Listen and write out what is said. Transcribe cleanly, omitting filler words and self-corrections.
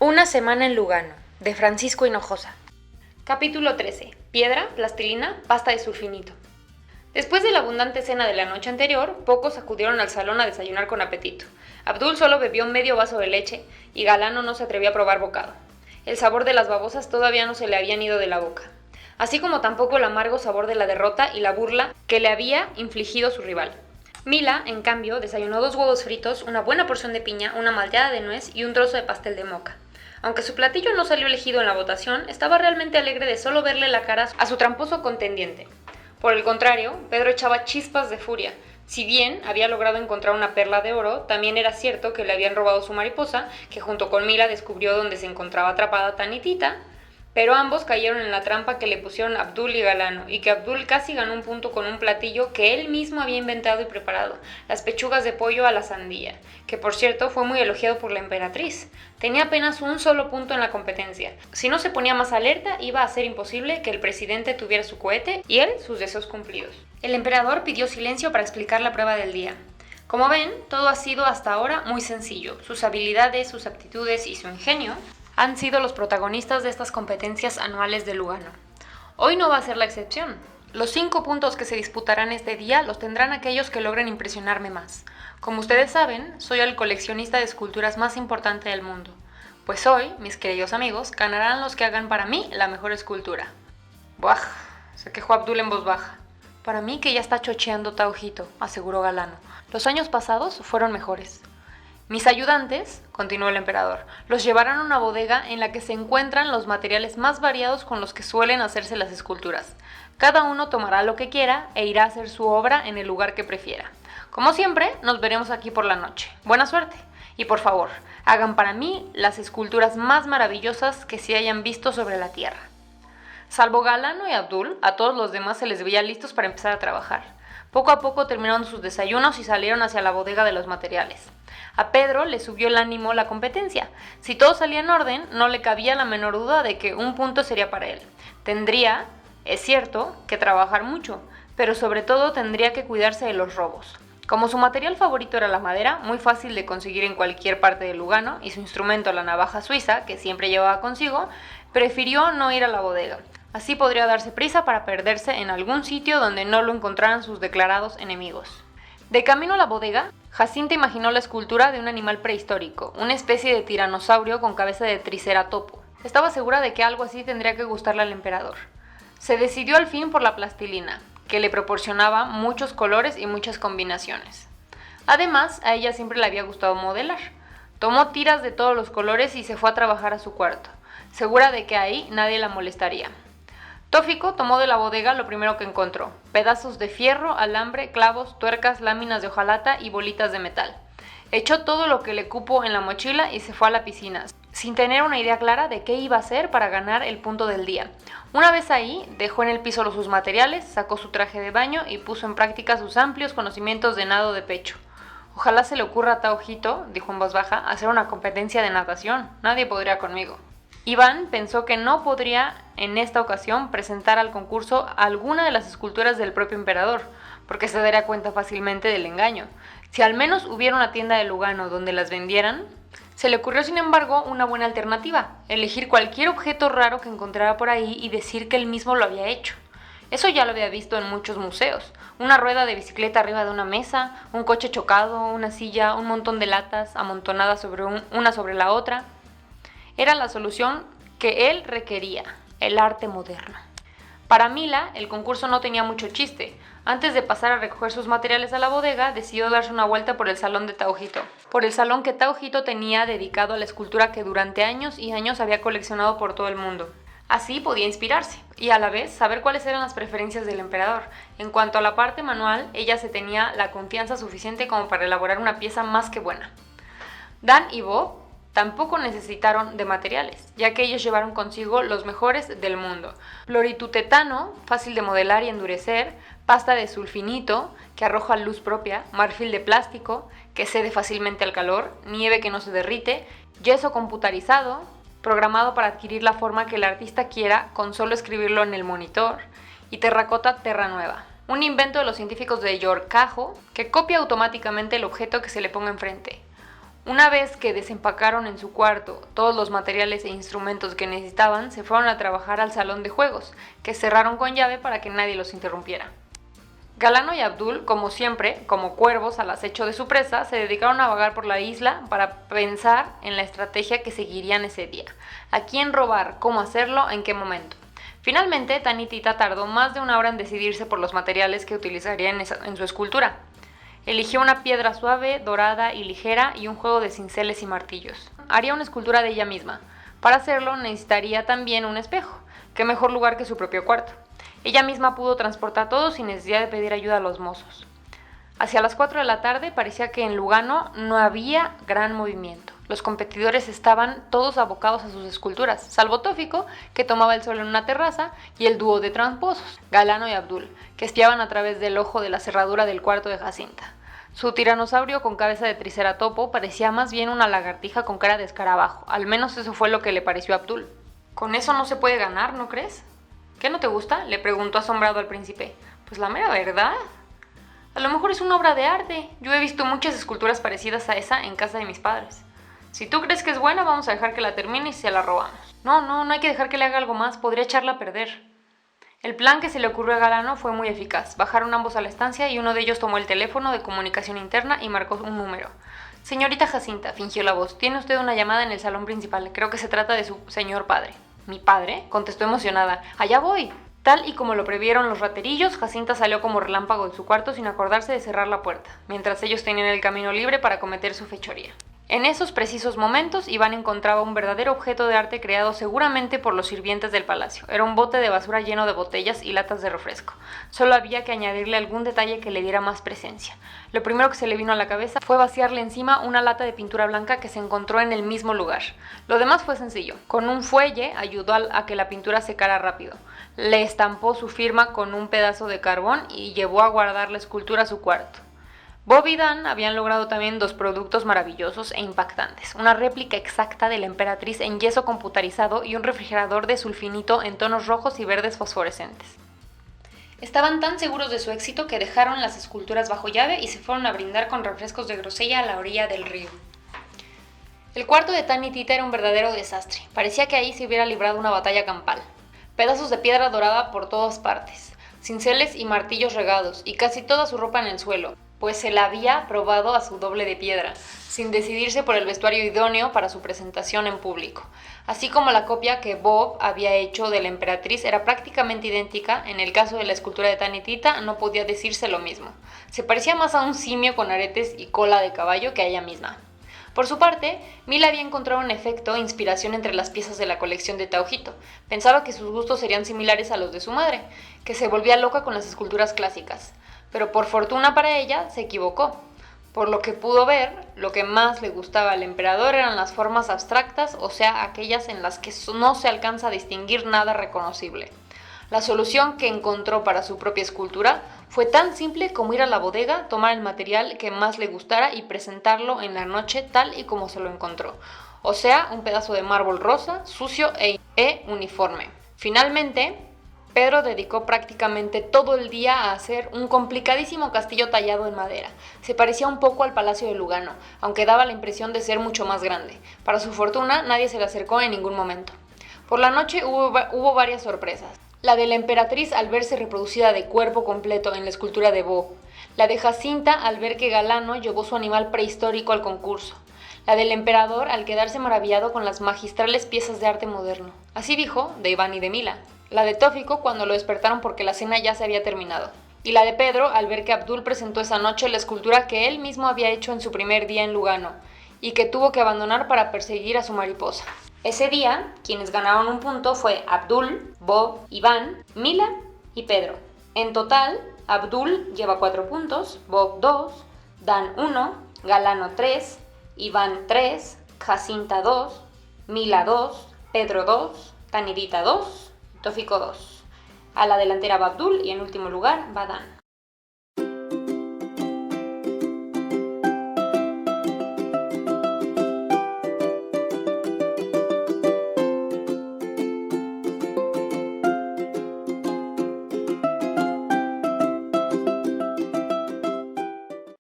Una semana en Lugano, de Francisco Hinojosa. Capítulo 13. Piedra, plastilina, pasta de sulfinito. Después de la abundante cena de la noche anterior, pocos acudieron al salón a desayunar con apetito. Abdul solo bebió medio vaso de leche y Galano no se atrevió a probar bocado. El sabor de las babosas todavía no se le habían ido de la boca, así como tampoco el amargo sabor de la derrota y la burla que le había infligido su rival. Mila, en cambio, desayunó 2 huevos fritos, una buena porción de piña, una malteada de nuez y un trozo de pastel de moca. Aunque su platillo no salió elegido en la votación, estaba realmente alegre de solo verle la cara a su tramposo contendiente. Por el contrario, Pedro echaba chispas de furia. Si bien había logrado encontrar una perla de oro, también era cierto que le habían robado su mariposa, que junto con Mila descubrió dónde se encontraba atrapada Tanitita, pero ambos cayeron en la trampa que le pusieron Abdul y Galano, y que Abdul casi ganó un punto con un platillo que él mismo había inventado y preparado, las pechugas de pollo a la sandía, que por cierto fue muy elogiado por la emperatriz. Tenía apenas un solo punto en la competencia. Si no se ponía más alerta, iba a ser imposible que el presidente tuviera su cohete y él sus deseos cumplidos. El emperador pidió silencio para explicar la prueba del día. Como ven, todo ha sido hasta ahora muy sencillo. Sus habilidades, sus aptitudes y su ingenio han sido los protagonistas de estas competencias anuales de Lugano. Hoy no va a ser la excepción. Los 5 puntos que se disputarán este día los tendrán aquellos que logren impresionarme más. Como ustedes saben, soy el coleccionista de esculturas más importante del mundo. Pues hoy, mis queridos amigos, ganarán los que hagan para mí la mejor escultura. Buah, se quejó Abdul en voz baja. Para mí que ya está chocheando Taojito, aseguró Galano. Los años pasados fueron mejores. Mis ayudantes, continuó el emperador, los llevarán a una bodega en la que se encuentran los materiales más variados con los que suelen hacerse las esculturas. Cada uno tomará lo que quiera e irá a hacer su obra en el lugar que prefiera. Como siempre, nos veremos aquí por la noche. Buena suerte. Y por favor, hagan para mí las esculturas más maravillosas que se hayan visto sobre la tierra. Salvo Galano y Abdul, a todos los demás se les veía listos para empezar a trabajar. Poco a poco terminaron sus desayunos y salieron hacia la bodega de los materiales. A Pedro le subió el ánimo la competencia. Si todo salía en orden, no le cabía la menor duda de que un punto sería para él. Tendría, es cierto, que trabajar mucho, pero sobre todo tendría que cuidarse de los robos. Como su material favorito era la madera, muy fácil de conseguir en cualquier parte de Lugano, y su instrumento la navaja suiza, que siempre llevaba consigo, prefirió no ir a la bodega. Así podría darse prisa para perderse en algún sitio donde no lo encontraran sus declarados enemigos. De camino a la bodega, Jacinta imaginó la escultura de un animal prehistórico, una especie de tiranosaurio con cabeza de triceratopo. Estaba segura de que algo así tendría que gustarle al emperador. Se decidió al fin por la plastilina, que le proporcionaba muchos colores y muchas combinaciones. Además, a ella siempre le había gustado modelar. Tomó tiras de todos los colores y se fue a trabajar a su cuarto, segura de que ahí nadie la molestaría. Tófico tomó de la bodega lo primero que encontró: pedazos de fierro, alambre, clavos, tuercas, láminas de hojalata y bolitas de metal. Echó todo lo que le cupo en la mochila y se fue a la piscina, sin tener una idea clara de qué iba a hacer para ganar el punto del día. Una vez ahí, dejó en el piso sus materiales, sacó su traje de baño y puso en práctica sus amplios conocimientos de nado de pecho. Ojalá se le ocurra a Taojito, dijo en voz baja, hacer una competencia de natación. Nadie podría conmigo. Iván pensó que no podría en esta ocasión presentar al concurso alguna de las esculturas del propio emperador, porque se daría cuenta fácilmente del engaño. Si al menos hubiera una tienda de Lugano donde las vendieran. Se le ocurrió sin embargo una buena alternativa: elegir cualquier objeto raro que encontrara por ahí y decir que él mismo lo había hecho. Eso ya lo había visto en muchos museos: una rueda de bicicleta arriba de una mesa, un coche chocado, una silla, un montón de latas amontonadas una sobre la otra. Era la solución que él requería: el arte moderno. Para Mila, el concurso no tenía mucho chiste. Antes de pasar a recoger sus materiales a la bodega, decidió darse una vuelta por el salón de Taojito. Por el salón que Taojito tenía dedicado a la escultura que durante años y años había coleccionado por todo el mundo. Así podía inspirarse y a la vez saber cuáles eran las preferencias del emperador. En cuanto a la parte manual, ella se tenía la confianza suficiente como para elaborar una pieza más que buena. Dan y Bob tampoco necesitaron de materiales, ya que ellos llevaron consigo los mejores del mundo: ploritutetano, fácil de modelar y endurecer; pasta de sulfinito, que arroja luz propia; marfil de plástico, que cede fácilmente al calor; nieve que no se derrite; yeso computarizado, programado para adquirir la forma que el artista quiera con solo escribirlo en el monitor; y terracota terranueva, un invento de los científicos de Yorcajo que copia automáticamente el objeto que se le ponga enfrente. Una vez que desempacaron en su cuarto todos los materiales e instrumentos que necesitaban, se fueron a trabajar al salón de juegos, que cerraron con llave para que nadie los interrumpiera. Galano y Abdul, como siempre, como cuervos al acecho de su presa, se dedicaron a vagar por la isla para pensar en la estrategia que seguirían ese día. A quién robar, cómo hacerlo, en qué momento. Finalmente, Tani Tita tardó más de una hora en decidirse por los materiales que utilizaría en su escultura. Eligió una piedra suave, dorada y ligera y un juego de cinceles y martillos. Haría una escultura de ella misma. Para hacerlo necesitaría también un espejo. ¿Qué mejor lugar que su propio cuarto? Ella misma pudo transportar todo sin necesidad de pedir ayuda a los mozos. Hacia las 4 de la tarde parecía que en Lugano no había gran movimiento. Los competidores estaban todos abocados a sus esculturas, salvo Tófico, que tomaba el sol en una terraza, y el dúo de tramposos, Galano y Abdul, que espiaban a través del ojo de la cerradura del cuarto de Jacinta. Su tiranosaurio con cabeza de triceratopo parecía más bien una lagartija con cara de escarabajo, al menos eso fue lo que le pareció a Abdul. Con eso no se puede ganar, ¿no crees? ¿Qué no te gusta?, le preguntó asombrado al príncipe. Pues la mera verdad. A lo mejor es una obra de arte. Yo he visto muchas esculturas parecidas a esa en casa de mis padres. Si tú crees que es buena, vamos a dejar que la termine y se la robamos. No hay que dejar que le haga algo más, podría echarla a perder. El plan que se le ocurrió a Galano fue muy eficaz. Bajaron ambos a la estancia y uno de ellos tomó el teléfono de comunicación interna y marcó un número. Señorita Jacinta, fingió la voz, tiene usted una llamada en el salón principal. Creo que se trata de su señor padre. ¿Mi padre?, contestó emocionada. ¡Allá voy! Tal y como lo previeron los raterillos, Jacinta salió como relámpago de su cuarto sin acordarse de cerrar la puerta, mientras ellos tenían el camino libre para cometer su fechoría. En esos precisos momentos, Iván encontraba un verdadero objeto de arte creado seguramente por los sirvientes del palacio. Era un bote de basura lleno de botellas y latas de refresco. Solo había que añadirle algún detalle que le diera más presencia. Lo primero que se le vino a la cabeza fue vaciarle encima una lata de pintura blanca que se encontró en el mismo lugar. Lo demás fue sencillo. Con un fuelle ayudó a que la pintura secara rápido. Le estampó su firma con un pedazo de carbón y llevó a guardar la escultura a su cuarto. Bob y Dan habían logrado también dos productos maravillosos e impactantes, una réplica exacta de la emperatriz en yeso computarizado y un refrigerador de sulfinito en tonos rojos y verdes fosforescentes. Estaban tan seguros de su éxito que dejaron las esculturas bajo llave y se fueron a brindar con refrescos de grosella a la orilla del río. El cuarto de Tani Tita era un verdadero desastre, parecía que ahí se hubiera librado una batalla campal. Pedazos de piedra dorada por todas partes, cinceles y martillos regados, y casi toda su ropa en el suelo, pues se la había probado a su doble de piedra, sin decidirse por el vestuario idóneo para su presentación en público. Así como la copia que Bob había hecho de la emperatriz era prácticamente idéntica, en el caso de la escultura de Tani Tita no podía decirse lo mismo. Se parecía más a un simio con aretes y cola de caballo que a ella misma. Por su parte, Mila había encontrado en efecto inspiración entre las piezas de la colección de Taojito. Pensaba que sus gustos serían similares a los de su madre, que se volvía loca con las esculturas clásicas. Pero por fortuna para ella, se equivocó. Por lo que pudo ver, lo que más le gustaba al emperador eran las formas abstractas, o sea, aquellas en las que no se alcanza a distinguir nada reconocible. La solución que encontró para su propia escultura fue tan simple como ir a la bodega, tomar el material que más le gustara y presentarlo en la noche tal y como se lo encontró. O sea, un pedazo de mármol rosa, sucio e uniforme. Finalmente, Pedro dedicó prácticamente todo el día a hacer un complicadísimo castillo tallado en madera. Se parecía un poco al Palacio de Lugano, aunque daba la impresión de ser mucho más grande. Para su fortuna, nadie se le acercó en ningún momento. Por la noche hubo varias sorpresas. La de la emperatriz al verse reproducida de cuerpo completo en la escultura de Bob. La de Jacinta al ver que Galano llevó su animal prehistórico al concurso. La del emperador al quedarse maravillado con las magistrales piezas de arte moderno. Así dijo de Iván y de Mila. La de Tófico cuando lo despertaron porque la cena ya se había terminado. Y la de Pedro al ver que Abdul presentó esa noche la escultura que él mismo había hecho en su primer día en Lugano y que tuvo que abandonar para perseguir a su mariposa. Ese día, quienes ganaron un punto fue Abdul, Bob, Iván, Mila y Pedro. En total, Abdul lleva 4 puntos, Bob 2, Dan 1, Galano 3, Iván 3, Jacinta 2, Mila 2, Pedro 2, Tani Tita 2, Tófico 2. A la delantera va Abdul y en último lugar va Dan.